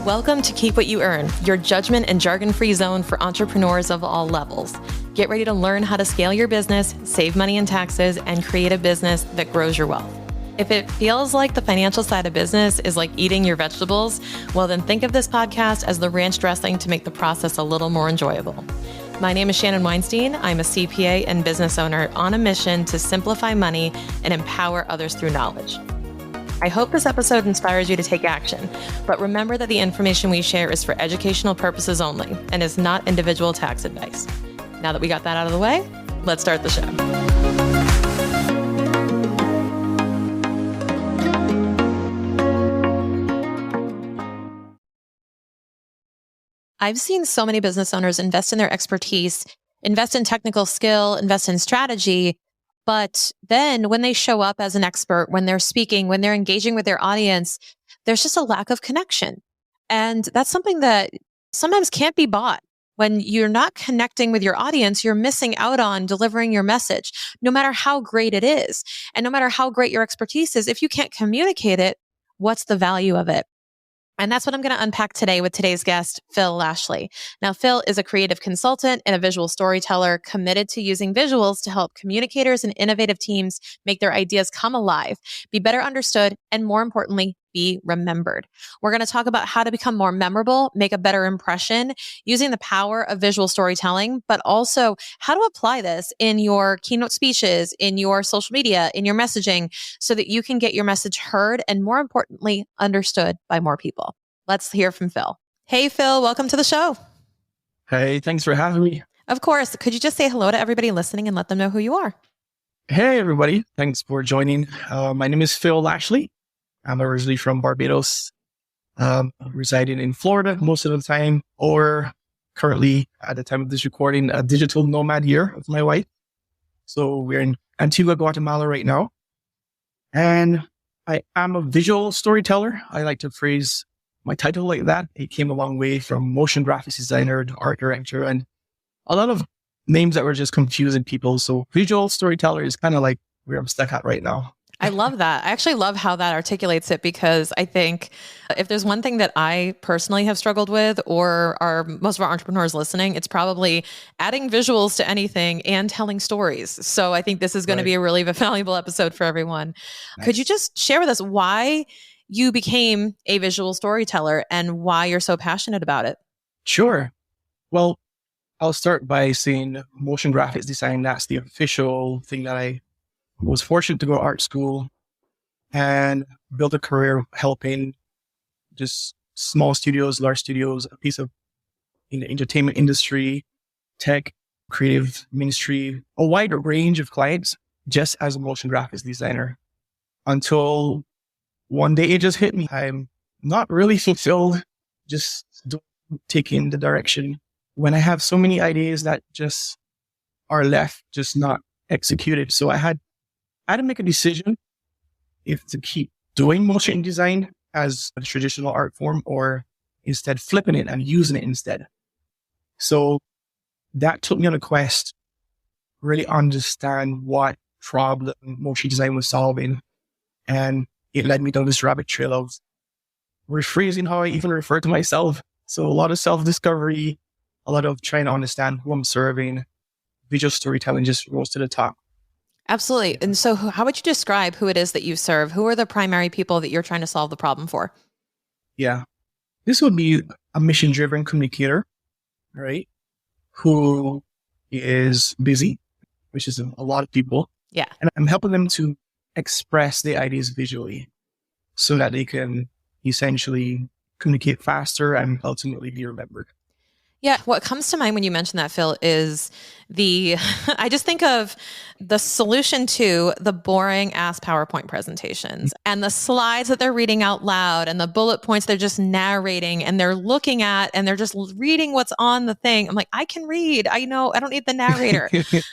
Welcome to Keep What You Earn, your judgment and jargon-free zone for entrepreneurs of all levels. Get ready to learn how to scale your business, save money in taxes, and create a business that grows your wealth. If it feels like the financial side of business is like eating your vegetables, well then think of this podcast as the ranch dressing to make the process a little more enjoyable. My name is Shannon Weinstein. I'm a CPA and business owner on a mission to simplify money and empower others through knowledge. I hope this episode inspires you to take action, but remember that the information we share is for educational purposes only and is not individual tax advice. Now that we got that out of the way, let's start the show. I've seen so many business owners invest in their expertise, invest in technical skill, invest in strategy. But then when they show up as an expert, when they're speaking, when they're engaging with their audience, there's just a lack of connection. And that's something that sometimes can't be bought. When you're not connecting with your audience, you're missing out on delivering your message, no matter how great it is. And no matter how great your expertise is, if you can't communicate it, what's the value of it? And that's what I'm going to unpack today with today's guest, Phil Lashley. Now, Phil is a creative consultant and a visual storyteller committed to using visuals to help communicators and innovative teams make their ideas come alive, be better understood, and more importantly, be remembered. We're going to talk about how to become more memorable, make a better impression using the power of visual storytelling, but also how to apply this in your keynote speeches, in your social media, in your messaging, so that you can get your message heard and more importantly, understood by more people. Let's hear from Phil. Hey, Phil, welcome to the show. Hey, thanks for having me. Of course. Could you just say hello to everybody listening and let them know who you are? Hey, everybody. Thanks for joining. My name is Phil Lashley. I'm originally from Barbados, residing in Florida most of the time, or currently, at the time of this recording, a digital nomad here with my wife. So we're in Antigua, Guatemala right now. And I am a visual storyteller. I like to phrase my title like that. It came a long way from motion graphics designer to art director and a lot of names that were just confusing people. So visual storyteller is kind of like where I'm stuck at right now. I love that. I actually love how that articulates it, because I think if there's one thing that I personally have struggled with, or most of our entrepreneurs listening, it's probably adding visuals to anything and telling stories. So I think this is going to be a really valuable episode for everyone. Nice. Could you just share with us why you became a visual storyteller and why you're so passionate about it? Sure. Well, I'll start by saying motion graphics design. That's the official thing that I was fortunate to go to art school and build a career helping just small studios, large studios, a piece of in the entertainment industry, tech, creative ministry, a wide range of clients just as a motion graphics designer, until one day it just hit me. I'm not really fulfilled just taking the direction when I have so many ideas that just are left, just not executed. So I had to make a decision if to keep doing motion design as a traditional art form or instead flipping it and using it instead. So that took me on a quest to really understand what problem motion design was solving. And it led me down this rabbit trail of rephrasing how I even refer to myself. So a lot of self-discovery, a lot of trying to understand who I'm serving. Visual storytelling just rose to the top. Absolutely. And so how would you describe who it is that you serve? Who are the primary people that you're trying to solve the problem for? Yeah. This would be a mission-driven communicator, right? Who is busy, which is a lot of people. Yeah. And I'm helping them to express their ideas visually so that they can essentially communicate faster and ultimately be remembered. Yeah. What comes to mind when you mention that, Phil, is I just think of the solution to the boring ass PowerPoint presentations and the slides that they're reading out loud and the bullet points they're just narrating and they're looking at and they're just reading what's on the thing. I'm like, I can read. I know. I don't need the narrator.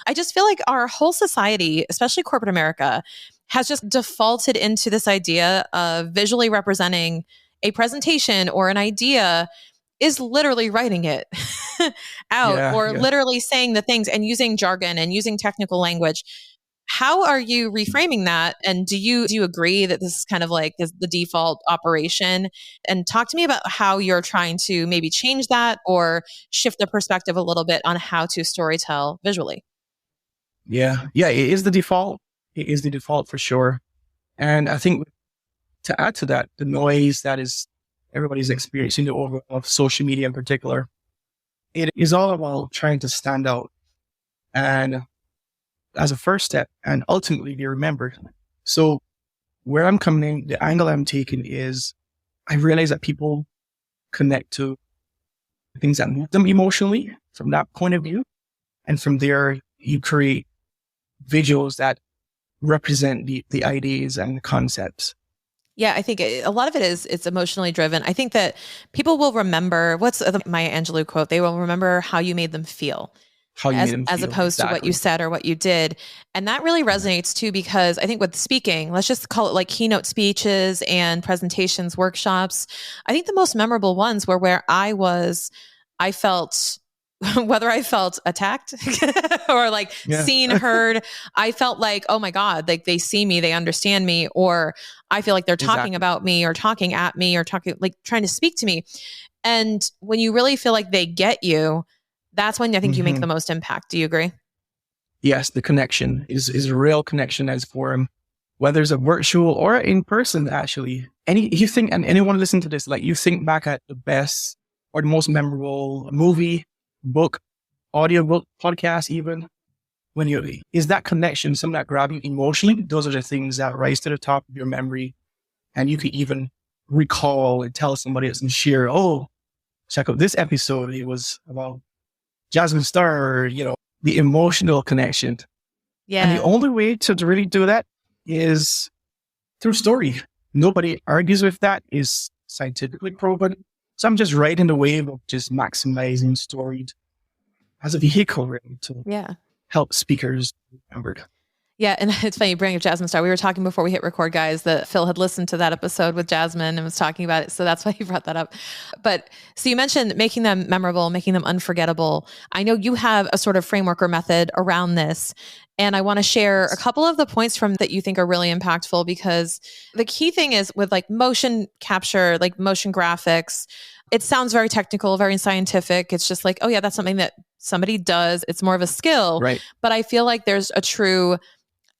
I just feel like our whole society, especially corporate America, has just defaulted into this idea of visually representing a presentation or an idea is literally writing it out or literally saying the things and using jargon and using technical language. How are you reframing that? And do you agree that this is kind of like the default operation? And talk to me about how you're trying to maybe change that or shift the perspective a little bit on how to storytell visually. Yeah. Yeah. It is the default. It is the default for sure. And I think to add to that, the noise that is everybody's experiencing, the overall of social media in particular, it is all about trying to stand out and as a first step and ultimately be remembered. So where I'm coming in, the angle I'm taking is I realize that people connect to things that move them emotionally from that point of view. And from there, you create visuals that represent the ideas and the concepts. Yeah, I think a lot of it is it's emotionally driven. I think that people will remember what's the Maya Angelou quote? They will remember how you made them feel. How you made them As feel. opposed to what you Exactly. said or what you did. And that really resonates too, because I think with speaking, let's just call it like keynote speeches and presentations, workshops. I think the most memorable ones were where I felt, whether I felt attacked or like Yeah, seen, heard, I felt like, oh my God, like they see me, they understand me, or I feel like they're talking exactly. about me or talking at me or talking, like trying to speak to me. And when you really feel like they get you, that's when I think you make Hmm. the most impact. Do you agree? Yes, the connection is a real connection as for whether it's a virtual or in person, actually. You think, and anyone listen to this, like you think back at the best or the most memorable movie, book, audiobook, podcast, even when is that connection, something that grab you emotionally? Those are the things that rise to the top of your memory. And you could even recall and tell somebody else and share, oh, check out this episode. It was about Jasmine Star, the emotional connection. And the Yeah. only way to really do that is through story. Nobody argues with that, is scientifically proven. So I'm just riding the wave of just maximizing story as a vehicle really to Yeah. help speakers be remembered. Yeah. And it's funny you bring up Jasmine Star. We were talking before we hit record, guys, that Phil had listened to that episode with Jasmine and was talking about it. So that's why he brought that up. But so you mentioned making them memorable, making them unforgettable. I know you have a sort of framework or method around this. And I want to share a Yes. couple of the points from that you think are really impactful, because the key thing is with like motion capture, like motion graphics, it sounds very technical, very scientific. It's just like, oh yeah, that's something that somebody does. It's more of a skill. Right. But I feel like there's a true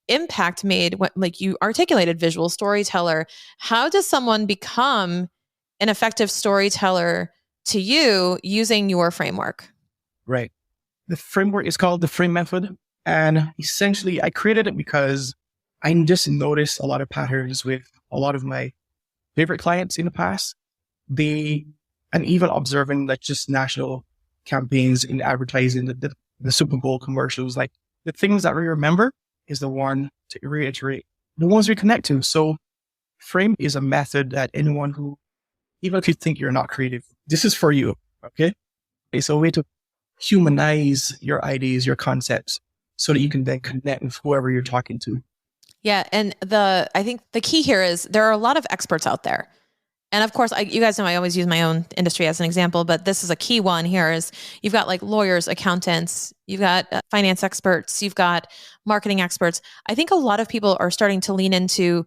impact made when, like you articulated, visual storyteller. How does someone become an effective storyteller to you using your framework? Right. The framework is called the F.R.A.M.E method. And essentially I created it because I just noticed a lot of patterns with a lot of my favorite clients in the past. And even observing like just national campaigns in advertising, the Super Bowl commercials, like the things that we remember is the one to reiterate, the ones we connect to. So F.R.A.M.E is a method that anyone who, even if you think you're not creative, this is for you. Okay. It's a way to humanize your ideas, your concepts, so that you can then connect with whoever you're talking to. Yeah. And I think the key here is there are a lot of experts out there. And of course, you guys know I always use my own industry as an example, but this is a key one here is you've got like lawyers, accountants, you've got finance experts, you've got marketing experts. I think a lot of people are starting to lean into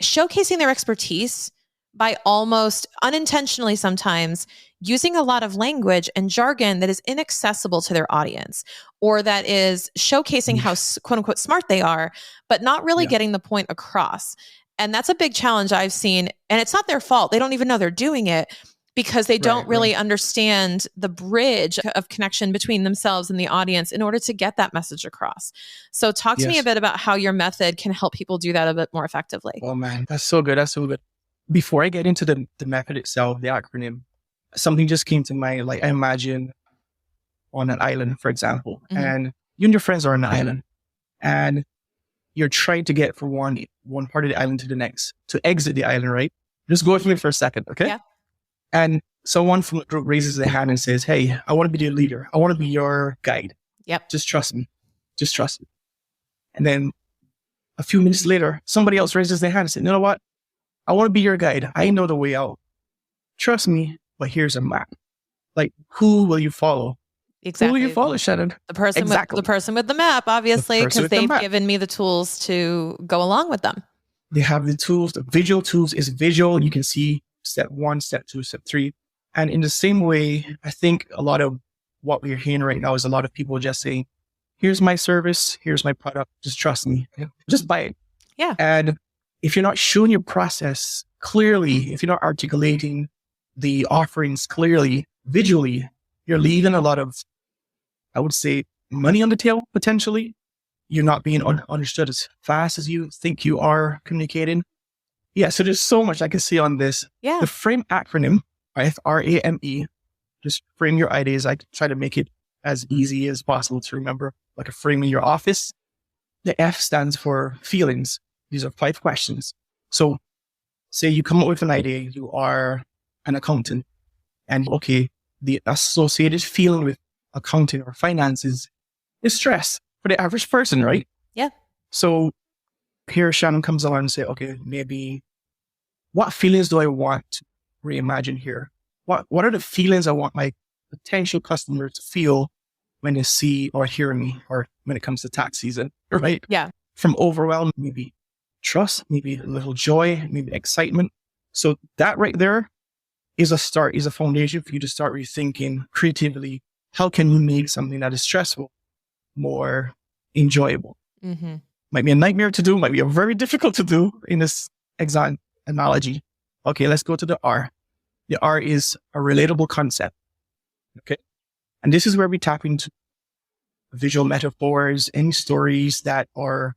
showcasing their expertise by almost unintentionally sometimes using a lot of language and jargon that is inaccessible to their audience, or that is showcasing how quote unquote smart they are, but not really Yeah. getting the point across. And that's a big challenge I've seen. And it's not their fault. They don't even know they're doing it because they don't really understand the bridge of connection between themselves and the audience in order to get that message across. So talk to me a Yes. bit about how your method can help people do that a bit more effectively. Oh man, that's so good. That's so good. Before I get into the method itself, the acronym, something just came to mind. Like I imagine on an island, for example, and you and your friends are on an island and you're trying to get from one part of the island to the next to exit the island, right? Just go with me for a second, okay? Yeah. And someone from the group raises their hand and says, hey, I want to be your leader. I want to be your guide. Yep. Just trust me. Just trust me. And then a few minutes later, somebody else raises their hand and says, you know what? I want to be your guide. I know the way out. Trust me, but here's a map. Like, who will you follow? Exactly. Who you follow, Shannon? The person with the map, obviously, because they've given me the tools to go along with them. They have the tools. The visual tools is visual. You can see step 1, step 2, step 3. And in the same way, I think a lot of what we're hearing right now is a lot of people just saying, here's my service, here's my product, just trust me, just buy it. Yeah. And if you're not showing your process clearly, if you're not articulating the offerings clearly, visually, you're leaving a lot of, I would say, money on the table, potentially. You're not being understood as fast as you think you are communicating. Yeah, so there's so much I can see on this. Yeah. The F.R.A.M.E acronym, F.R.A.M.E, just frame your ideas. I try to make it as easy as possible to remember, like a frame in your office. The F stands for feelings. These are 5 questions. So say you come up with an idea, you are an accountant, and okay, the associated feeling with accounting or finances is stress for the average person, right? Yeah. So here Shannon comes along and say, okay, maybe what feelings do I want to reimagine here? What are the feelings I want my potential customers to feel when they see or hear me, or when it comes to tax season, right? Yeah. From overwhelm, maybe trust, maybe a little joy, maybe excitement. So that right there is a start, is a foundation for you to start rethinking creatively. How can you make something that is stressful more enjoyable? Mm-hmm. Might be a nightmare to do, might be a very difficult to do in this exam analogy. Okay, let's go to the R. The R is a relatable concept. Okay. And this is where we tap into visual metaphors, any stories that are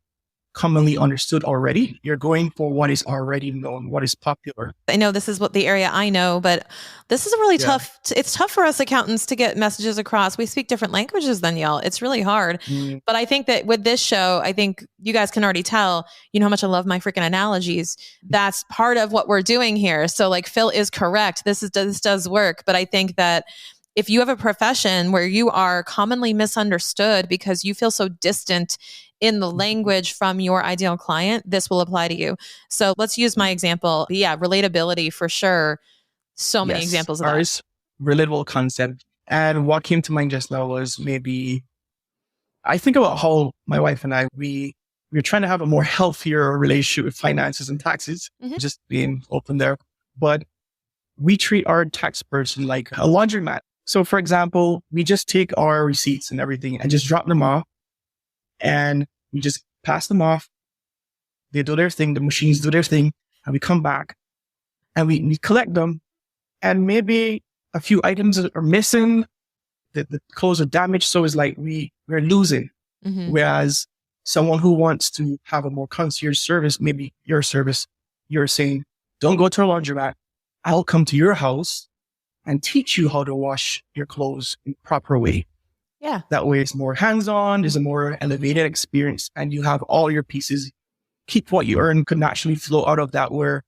commonly understood already. You're going for what is already known, what is popular. I know this is what the area I know, but this is a really tough, it's tough for us accountants to get messages across. We speak different languages than y'all. It's really hard. But I think that with this show, I think you guys can already tell, you know how much I love my freaking analogies. That's part of what we're doing here. So like Phil is correct. This does work. But I think that if you have a profession where you are commonly misunderstood because you feel so distant in the language from your ideal client, this will apply to you. So let's use my example. Yeah, relatability for sure. So many examples of ours, that. Relatable concept. And what came to mind just now was maybe, I think about how my wife and I, we're trying to have a more healthier relationship with finances and taxes, just being open there. But we treat our tax person like a laundromat. So for example, we just take our receipts and everything and just drop them off, and we just pass them off. They do their thing. The machines do their thing, and we come back and we collect them, and maybe a few items are missing. The clothes are damaged. So it's like we're losing. Whereas someone who wants to have a more concierge service, maybe your service, you're saying, don't go to a laundromat. I'll come to your house and teach you how to wash your clothes in a proper way. Yeah. That way it's more hands-on, there's a more elevated experience, and you have all your pieces. Keep what you earn could naturally flow out of that, where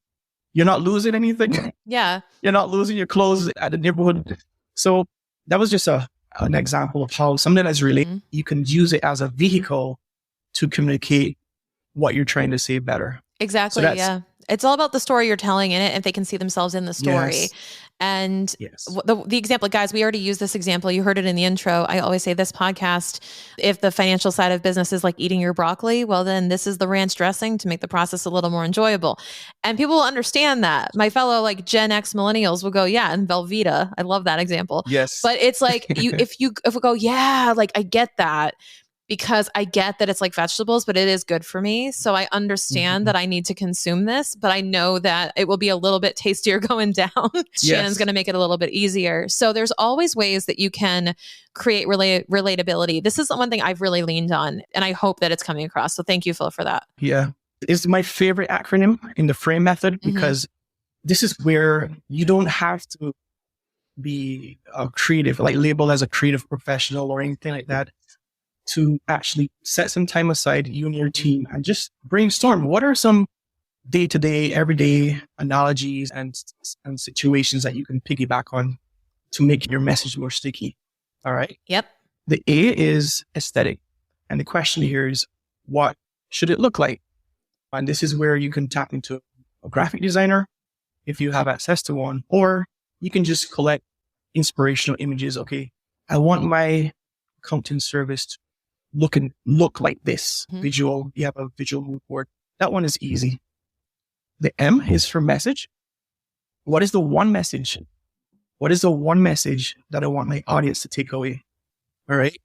you're not losing anything. Yeah. You're not losing your clothes at the neighborhood. So that was just an example of how something that's related, you can use it as a vehicle to communicate what you're trying to say better. Exactly. So yeah. It's all about the story you're telling in it, if they can see themselves in the story. Yes. And the example, guys, we already used this example. You heard it in the intro. I always say this podcast, if the financial side of business is like eating your broccoli, well, then this is the ranch dressing to make the process a little more enjoyable. And people will understand that. My fellow like Gen X millennials will go, yeah, and Velveeta. I love that example. Yes. But it's like, if we go, yeah, like I get that. Because I get that it's like vegetables, but it is good for me. So I understand that I need to consume this, but I know that it will be a little bit tastier going down. Shannon's going to make it a little bit easier. So there's always ways that you can create relatability. This is the one thing I've really leaned on, and I hope that it's coming across. So thank you, Phil, for that. Yeah. It's my favorite acronym in the F.R.A.M.E method, because this is where you don't have to be a creative, like labeled as a creative professional or anything like that, to actually set some time aside, you and your team, and just brainstorm. What are some day-to-day, everyday analogies and situations that you can piggyback on to make your message more sticky? All right. Yep. The A is aesthetic. And the question here is, what should it look like? And this is where you can tap into a graphic designer if you have access to one, or you can just collect inspirational images. Okay, I want my accounting service to look like this visual. You have a visual mood board. That one is easy. The M is for message. What is the one message? What is the one message that I want my audience to take away? All right.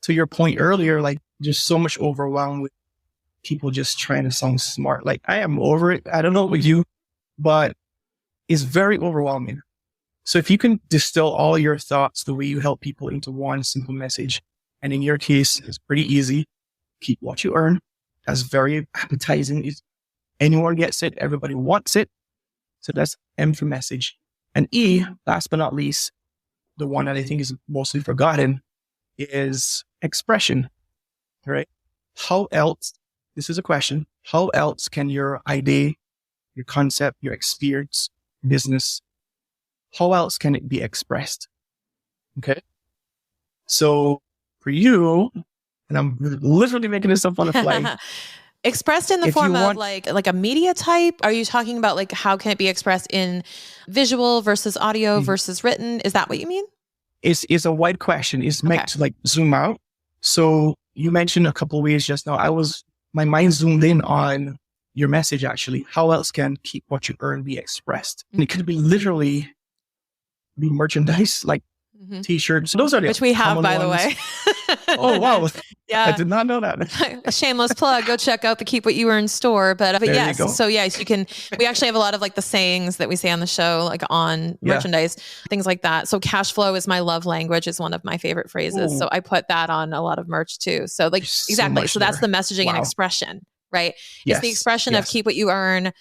To your point earlier, like just so much overwhelmed with people just trying to sound smart. Like I am over it. I don't know with you, but it's very overwhelming. So if you can distill all your thoughts, the way you help people into one simple message, and in your case, it's pretty easy. Keep what you earn. That's very appetizing. Anyone gets it. Everybody wants it. So that's M for message. And E, last but not least, the one that I think is mostly forgotten is expression, right? How else, this is a question, how else can your idea, your concept, your experience, business, how else can it be expressed? Okay. So for you, and I'm literally making this up on the fly. Expressed in the form of like a media type? Are you talking about like how can it be expressed in visual versus audio versus written? Is that what you mean? It's a wide question. It's meant to like zoom out. So you mentioned a couple of ways just now. My mind zoomed in on your message actually. How else can keep what you earn be expressed? And it could be literally be merchandise, like t-shirts. So those are the which we have, by ones. The way. Oh, wow. Yeah. I did not know that. A shameless plug. Go check out the Keep What You Earn store. But yes, so yes, you can, we actually have a lot of like the sayings that we say on the show, like on merchandise, things like that. So cash flow is my love language is one of my favorite phrases. Ooh. So I put that on a lot of merch too. So like, exactly. So that's the messaging and expression, right? Yes. It's the expression of keep what you earn,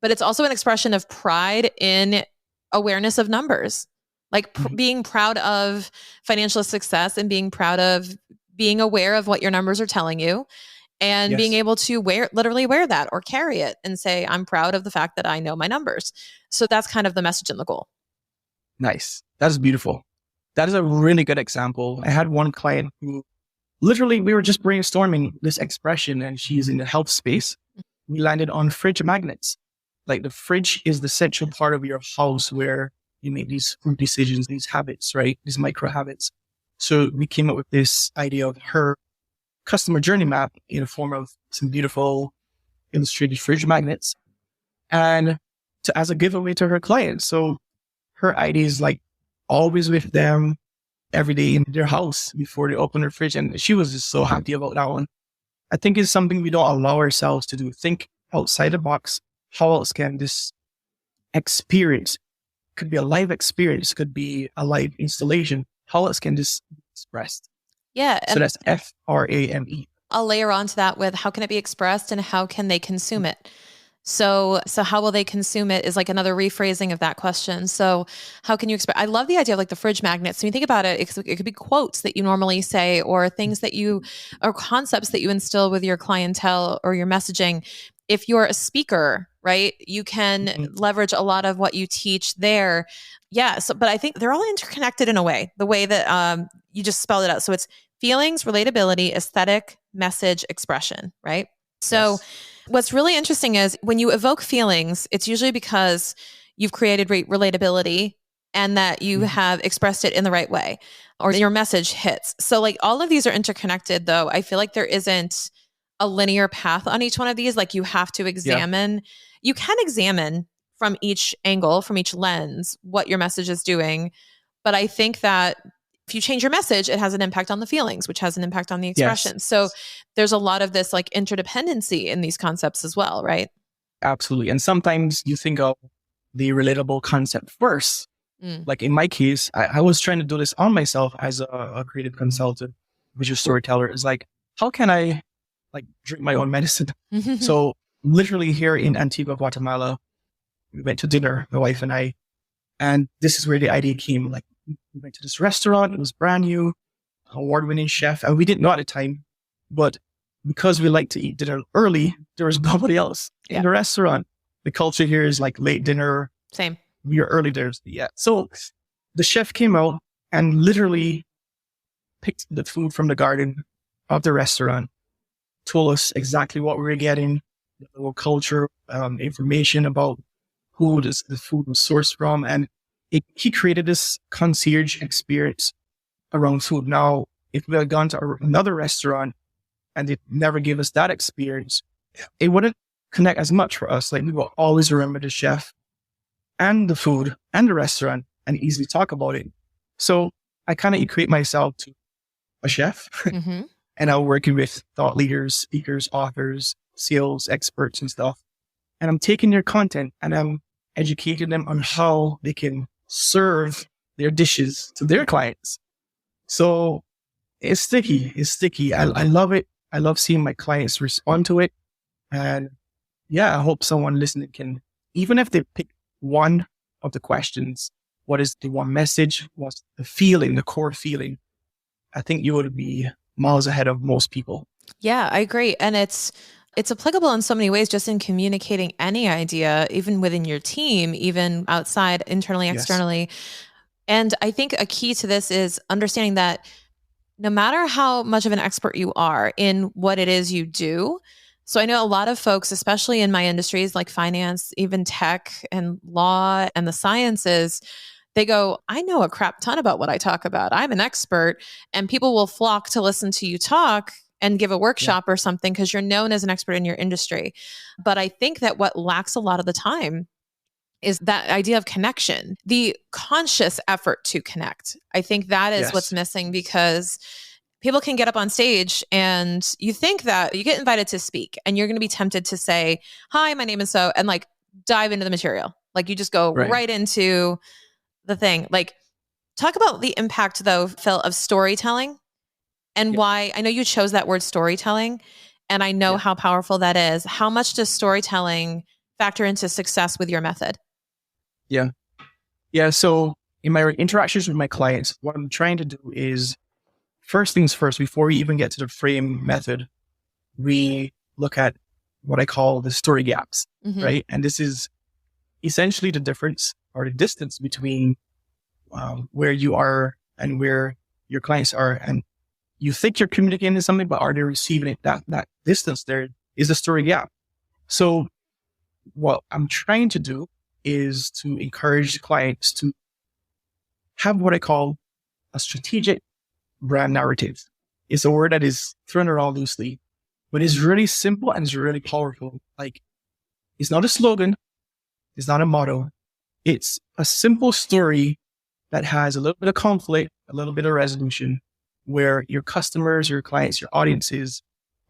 but it's also an expression of pride in awareness of numbers. Like being proud of financial success and being proud of being aware of what your numbers are telling you and being able to literally wear that or carry it and say, I'm proud of the fact that I know my numbers. So that's kind of the message and the goal. Nice. That's beautiful. That is a really good example. I had one client who literally, we were just brainstorming this expression and she's in the health space. We landed on fridge magnets. Like the fridge is the central part of your house where you make these food decisions, these habits, right? These micro habits. So we came up with this idea of her customer journey map in the form of some beautiful illustrated fridge magnets and as a giveaway to her clients. So her idea is like always with them every day in their house before they open their fridge. And she was just so happy about that one. I think it's something we don't allow ourselves to do. Think outside the box. How else can this experience, could be a live experience, could be a live installation. How else can this be expressed? Yeah. So that's F.R.A.M.E. I'll layer onto that with how can it be expressed and how can they consume it? So how will they consume it is like another rephrasing of that question. So how can you express? I love the idea of like the fridge magnets. When you think about it, it could be quotes that you normally say or things that or concepts that you instill with your clientele or your messaging. If you're a speaker, right, you can leverage a lot of what you teach there. Yeah. So, but I think they're all interconnected in a way, the way that you just spelled it out. So it's feelings, relatability, aesthetic, message, expression, right? So what's really interesting is when you evoke feelings, it's usually because you've created relatability and that you have expressed it in the right way or your message hits. So like all of these are interconnected though. I feel like there isn't a linear path on each one of these. Like you have to examine, you can examine from each angle, from each lens, what your message is doing. But I think that if you change your message, it has an impact on the feelings, which has an impact on the expression. Yes. So there's a lot of this like interdependency in these concepts as well, right? Absolutely. And sometimes you think of the relatable concept first. Like in my case, I was trying to do this on myself as a creative consultant, visual storyteller. It's like, how can I like drink my own medicine? So literally here in Antigua, Guatemala, we went to dinner, my wife and I, and this is where the idea came. Like we went to this restaurant, it was brand new, award-winning chef, and we didn't know at the time, but because we like to eat dinner early, there was nobody else in the restaurant. The culture here is like late dinner. Same. We are early dinners. Yeah. So the chef came out and literally picked the food from the garden of the restaurant, told us exactly what we were getting, the local culture, information about who the food was sourced from. And he created this concierge experience around food. Now, if we had gone to another restaurant and they never gave us that experience, it wouldn't connect as much for us. Like, we will always remember the chef and the food and the restaurant and easily talk about it. So I kind of equate myself to a chef Mm-hmm. and I'm working with thought leaders, speakers, authors, sales experts and stuff. And I'm taking their content and I'm educating them on how they can serve their dishes to their clients. So it's sticky. It's sticky. I love it. I love seeing my clients respond to it. And yeah, I hope someone listening can, even if they pick one of the questions, what is the one message? What's the feeling, the core feeling? I think you would be miles ahead of most people. Yeah, I agree. And it's applicable in so many ways, just in communicating any idea, even within your team, even outside, internally, Yes. externally. And I think a key to this is understanding that no matter how much of an expert you are in what it is you do. So I know a lot of folks, especially in my industries like finance, even tech and law and the sciences, they go, I know a crap ton about what I talk about. I'm an expert, and people will flock to listen to you talk and give a workshop or something because you're known as an expert in your industry. But I think that what lacks a lot of the time is that idea of connection, the conscious effort to connect. I think that is what's missing, because people can get up on stage and you think that you get invited to speak and you're going to be tempted to say, hi, my name is so, and like dive into the material. Like you just go right into the thing. Like, talk about the impact though, Phil, of storytelling and why. I know you chose that word storytelling, and I know how powerful that is. How much does storytelling factor into success with your method? Yeah. So in my interactions with my clients, what I'm trying to do is, first things first, before we even get to the F.R.A.M.E method, we look at what I call the story gaps, right? And this is essentially the difference or the distance between where you are and where your clients are. And you think you're communicating something, but are they receiving it? That distance there is the story gap. So what I'm trying to do is to encourage clients to have what I call a strategic brand narrative. It's a word that is thrown around loosely, but it's really simple and it's really powerful. Like, it's not a slogan. It's not a motto. It's a simple story that has a little bit of conflict, a little bit of resolution, where your customers, your clients, your audiences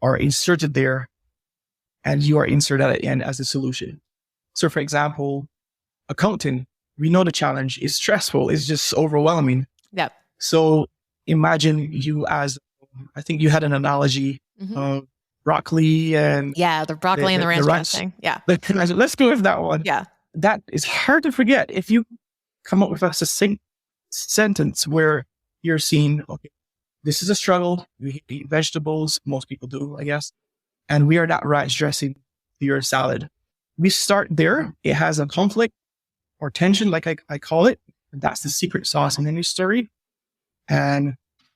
are inserted there and you are inserted at the end as a solution. So for example, accounting, we know the challenge is stressful. It's just overwhelming. Yep. So imagine you as, I think you had an analogy of broccoli and... Yeah, the broccoli and the ranch dressing. Yeah. Let's go with that one. Yeah. That is hard to forget. If you come up with a succinct sentence where you're seeing, okay, this is a struggle. We eat vegetables. Most people do, I guess. And we are that ranch dressing to your salad. We start there. It has a conflict or tension, like I call it. That's the secret sauce in any story. And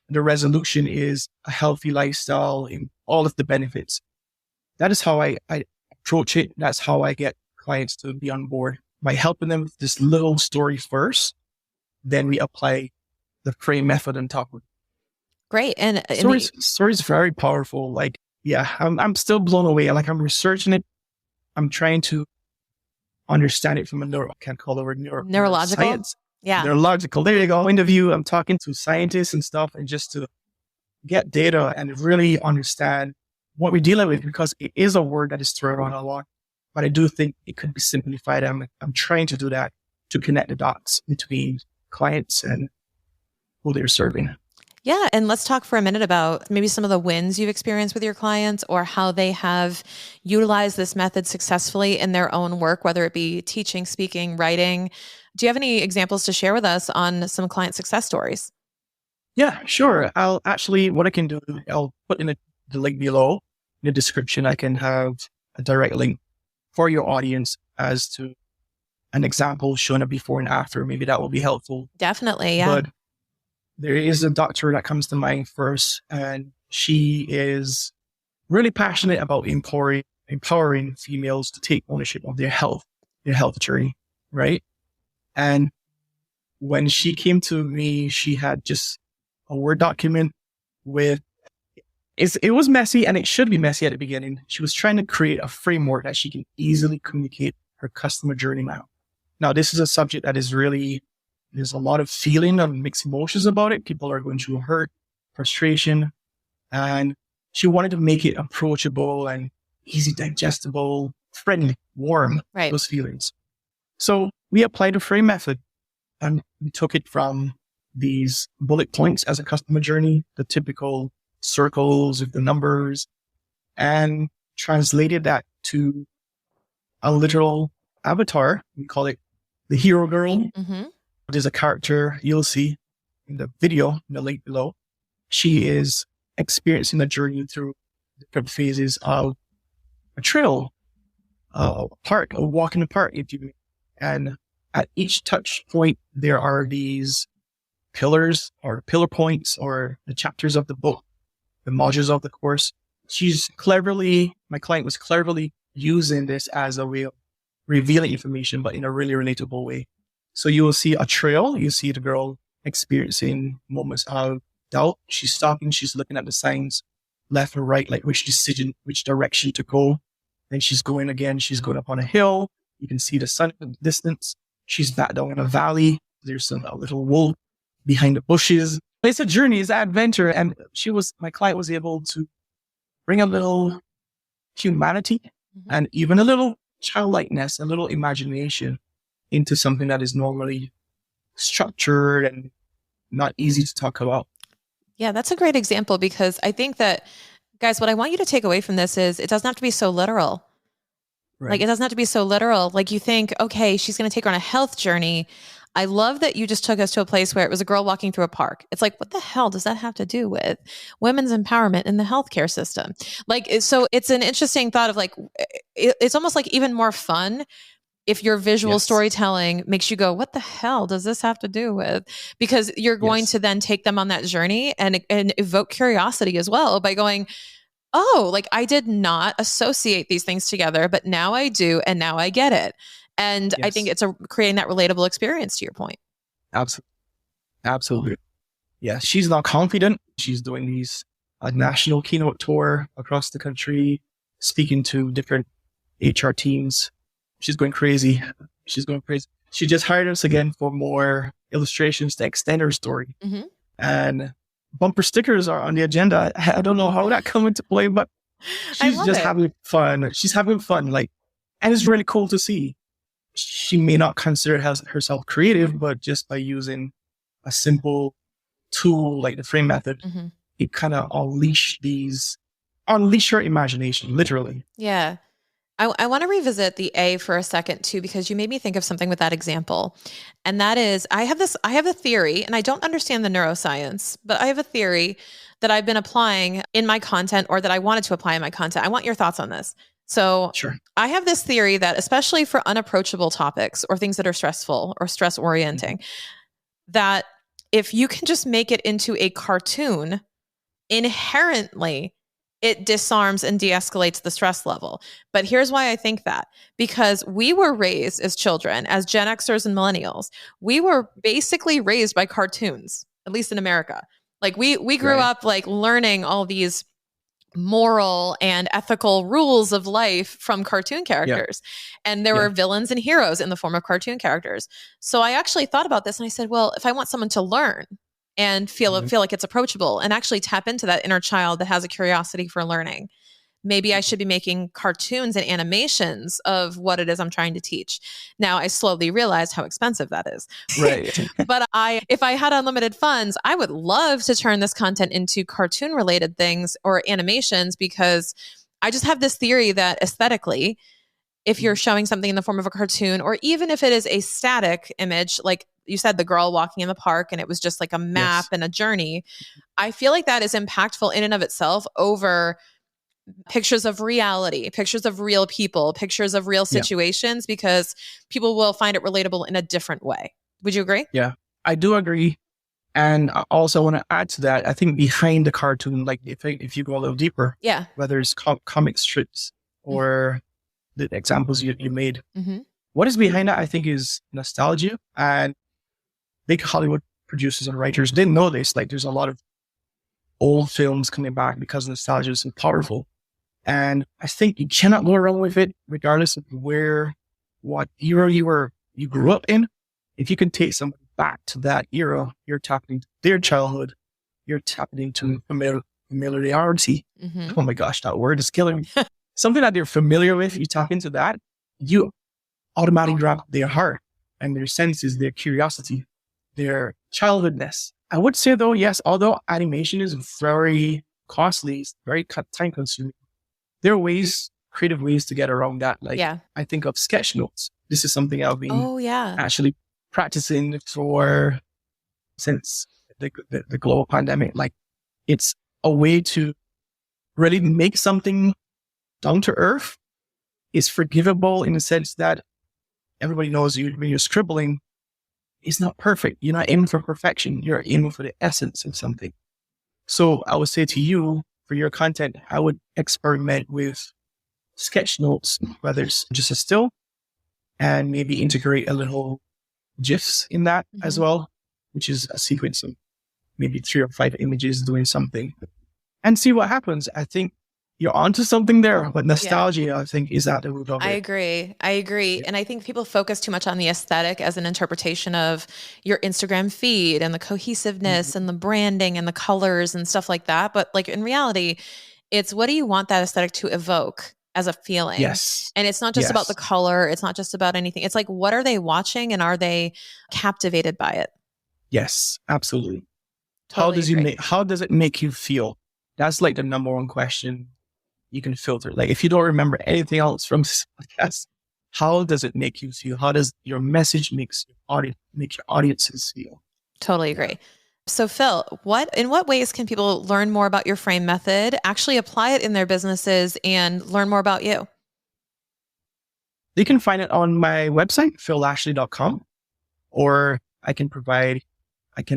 the resolution is a healthy lifestyle in all of the benefits. That is how I approach it. That's how I get clients to be on board, by helping them with this little story first. Then we apply the F.R.A.M.E method on top of it. Great. And story's very powerful. Like, yeah, I'm still blown away. Like, I'm researching it. I'm trying to understand it from a neurological science. Yeah. Neurological. There you go. Point of view. I'm talking to scientists and stuff, and just to get data and really understand what we're dealing with, because it is a word that is thrown around a lot. But I do think it could be simplified. I'm trying to do that, to connect the dots between clients and who they're serving. Yeah. And let's talk for a minute about maybe some of the wins you've experienced with your clients, or how they have utilized this method successfully in their own work, whether it be teaching, speaking, writing. Do you have any examples to share with us on some client success stories? Yeah, sure. What I can do, I'll put in the link below in the description. I can have a direct link for your audience as to an example showing a before and after. Maybe that will be helpful. Definitely. Yeah. But there is a doctor that comes to mind first, and she is really passionate about empowering females to take ownership of their health journey, right? And when she came to me, she had just a Word document with, it was messy and it should be messy at the beginning. She was trying to create a framework that she can easily communicate her customer journey map. Now, this is a subject that is really, there's a lot of feeling and mixed emotions about it. People are going through hurt, frustration, and she wanted to make it approachable and easy digestible, friendly, warm, Right. those feelings. So we applied the F.R.A.M.E method and we took it from these bullet points as a customer journey, the typical circles with the numbers, and translated that to a literal avatar. We call it the hero girl. Mm-hmm. There's a character you'll see in the video, in the link below. She is experiencing the journey through different phases of a trail, a park, a walk in the park, if you will. And at each touch point, there are these pillars or pillar points or the chapters of the book, the modules of the course. My client was cleverly using this as a way of revealing information, but in a really relatable way. So you will see a trail. You see the girl experiencing moments of doubt. She's stopping. She's looking at the signs left or right, like which direction to go. Then she's going again. She's going up on a hill. You can see the sun in the distance. She's back down in a valley. There's a little wolf behind the bushes. It's a journey. It's an adventure. And my client was able to bring a little humanity and even a little childlikeness, a little imagination into something that is normally structured and not easy to talk about. Yeah, that's a great example because I think that, guys, what I want you to take away from this is it doesn't have to be so literal. Right. Like, it doesn't have to be so literal. Like, you think, okay, she's going to take her on a health journey. I love that you just took us to a place where it was a girl walking through a park. It's like, what the hell does that have to do with women's empowerment in the healthcare system? Like, so it's an interesting thought of like, it's almost like even more fun if your visual storytelling makes you go, what the hell does this have to do with? Because you're going to then take them on that journey and evoke curiosity as well by going, oh, like I did not associate these things together, but now I do. And now I get it. And I think it's creating that relatable experience to your point. Absolutely. Yeah. She's now confident. She's doing a national keynote tour across the country, speaking to different HR teams. She's going crazy. She just hired us again for more illustrations to extend her story. Mm-hmm. And bumper stickers are on the agenda. I don't know how that come into play, but she's just having fun. She's having fun. And it's really cool to see. She may not consider herself creative, but just by using a simple tool like the F.R.A.M.E method, it kind of unleash her imagination, literally. Yeah. I want to revisit the A for a second too, because you made me think of something with that example. And that is, I have a theory, and I don't understand the neuroscience, but I have a theory that I've been applying in my content, or that I wanted to apply in my content. I want your thoughts on this. So sure. I have this theory that especially for unapproachable topics or things that are stressful or stress orienting, that if you can just make it into a cartoon, inherently it disarms and de-escalates the stress level. But here's why I think that. Because we were raised as children, as Gen Xers and millennials, we were basically raised by cartoons, at least in America. Like we grew up like learning all these moral and ethical rules of life from cartoon characters. And there were villains and heroes in the form of cartoon characters. So I actually thought about this and I said, well, if I want someone to learn and feel like it's approachable and actually tap into that inner child that has a curiosity for learning, maybe I should be making cartoons and animations of what it is I'm trying to teach. Now I slowly realized how expensive that is. Right. But if I had unlimited funds, I would love to turn this content into cartoon related things or animations, because I just have this theory that aesthetically, if you're showing something in the form of a cartoon, or even if it is a static image, like you said, the girl walking in the park and it was just like a map and a journey, I feel like that is impactful in and of itself over pictures of reality, pictures of real people, pictures of real situations, because people will find it relatable in a different way. Would you agree? Yeah, I do agree. And I also want to add to that, I think behind the cartoon, like if you go a little deeper, whether it's comic strips or the examples you made, what is behind that, I think, is nostalgia and big Hollywood producers and writers didn't know this. Like there's a lot of old films coming back because nostalgia is so powerful. And I think you cannot go wrong with it, regardless of what era you grew up in. If you can take somebody back to that era, you're tapping into their childhood, you're tapping into familiarity. Mm-hmm. Oh my gosh, that word is killing me. Something that they're familiar with, you tap into that, you automatically grab their heart and their senses, their curiosity, their childhoodness. I would say though, yes, although animation is very costly, it's very time consuming, there are creative ways to get around that. Like I think of sketch notes. This is something I've been actually practicing since the global pandemic. Like it's a way to really make something down to earth. It's forgivable in the sense that everybody knows when you're scribbling, it's not perfect. You're not aiming for perfection. You're aiming for the essence of something. So I would say to you, for your content, I would experiment with sketch notes, whether it's just a still, and maybe integrate a little GIFs in that as well, which is a sequence of maybe 3 or 5 images doing something, and see what happens. I think you're onto something there, but nostalgia, I think, is at the root of it. I agree. Yeah. And I think people focus too much on the aesthetic as an interpretation of your Instagram feed and the cohesiveness and the branding and the colors and stuff like that. But like in reality, it's what do you want that aesthetic to evoke as a feeling? Yes. And it's not just about the color. It's not just about anything. It's like, what are they watching and are they captivated by it? Yes, absolutely. Totally How does it make you feel? That's like the number one question you can filter. Like if you don't remember anything else from this podcast, how does it make you feel? How does your message make your audiences feel? Totally agree. So Phil, in what ways can people learn more about your F.R.A.M.E method, actually apply it in their businesses and learn more about you? They can find it on my website, phillashley.com, or I can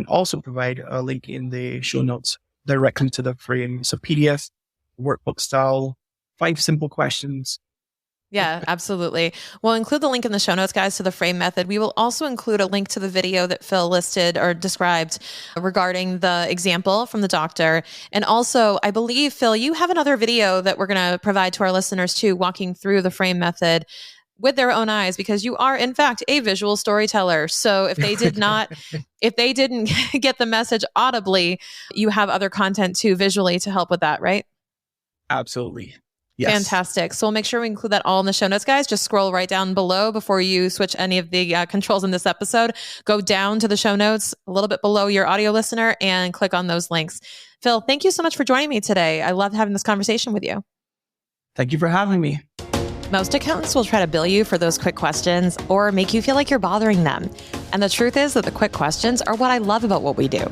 also provide a link in the show notes directly to the F.R.A.M.E. It's a PDF, workbook style, 5 simple questions. Yeah, absolutely. We'll include the link in the show notes, guys, to the F.R.A.M.E method. We will also include a link to the video that Phil listed or described regarding the example from the doctor. And also, I believe, Phil, you have another video that we're going to provide to our listeners too, walking through the F.R.A.M.E method with their own eyes, because you are in fact a visual storyteller. So if they didn't get the message audibly, you have other content too visually to help with that, right? Absolutely. Yes. Fantastic. So we'll make sure we include that all in the show notes, guys. Just scroll right down below before you switch any of the controls in this episode. Go down to the show notes a little bit below your audio listener and click on those links. Phil, thank you so much for joining me today. I loved having this conversation with you. Thank you for having me. Most accountants will try to bill you for those quick questions or make you feel like you're bothering them. And the truth is that the quick questions are what I love about what we do.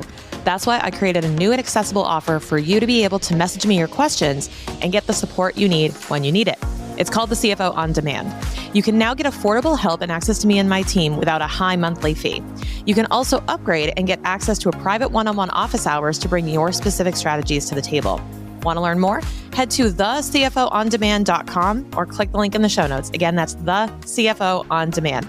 That's why I created a new and accessible offer for you to be able to message me your questions and get the support you need when you need it. It's called the CFO On Demand. You can now get affordable help and access to me and my team without a high monthly fee. You can also upgrade and get access to a private one-on-one office hours to bring your specific strategies to the table. Want to learn more? Head to thecfoondemand.com or click the link in the show notes. Again, that's the CFO On Demand.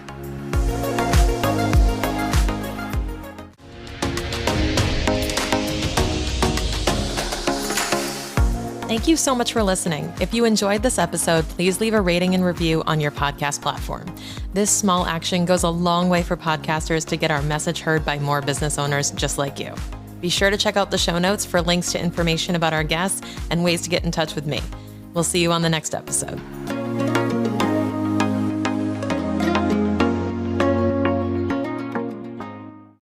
Thank you so much for listening. If you enjoyed this episode, please leave a rating and review on your podcast platform. This small action goes a long way for podcasters to get our message heard by more business owners just like you. Be sure to check out the show notes for links to information about our guests and ways to get in touch with me. We'll see you on the next episode.